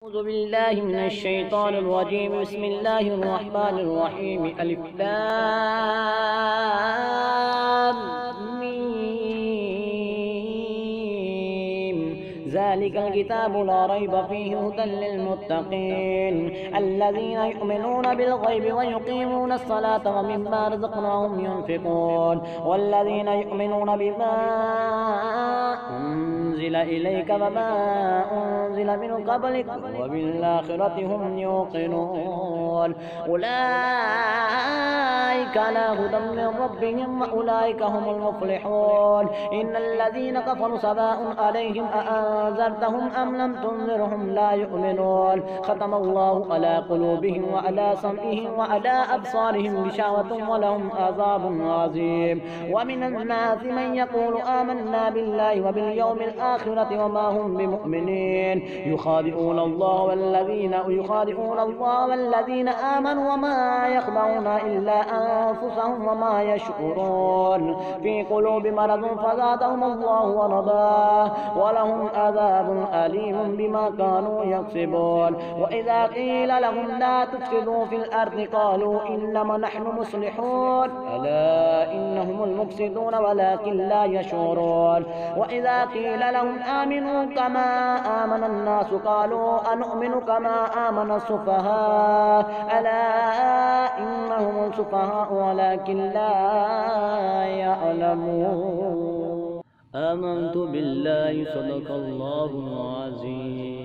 أعوذ بالله من الشيطان الرجيم. بسم الله الرحمن الرحيم. ألف لام ميم. ذلك الكتاب لا ريب فيه هدى للمتقين الذين يؤمنون بالغيب ويقيمون الصلاة ومما رزقناهم ينفقون والذين يؤمنون بما أنزل إليك وما أنزل من قبلك وبالآخرة هم يوقنون أولئك على هدى من ربهم وأولئك هم المفلحون. إن الذين كفروا سواء عليهم أأنذرتهم أم لم تنذرهم لا يؤمنون. ختم الله على قلوبهم وعلى سمعهم وعلى أبصارهم غشاوة ولهم عذاب عظيم. ومن الناس من يقول آمنا بالله وباليوم الآخرة وما هم بمؤمنين يخادعون الله والذين آمنوا وما يخدعون إلا أنفسهم وما يشعرون. في قلوب مرض فزادهم الله مرضا ولهم عذاب أليم بما كانوا يكسبون. وإذا قيل لهم لا تفسدوا في الأرض قالوا إنما نحن مصلحون ألا إنهم المفسدون ولكن لا يشعرون. وإذا قيل لهم آمنوا كما آمن الناس قالوا أنؤمن كما آمن السفهاء ألا إنهم السفهاء ولكن لا يعلمون. آمنت بالله صدق الله العظيم.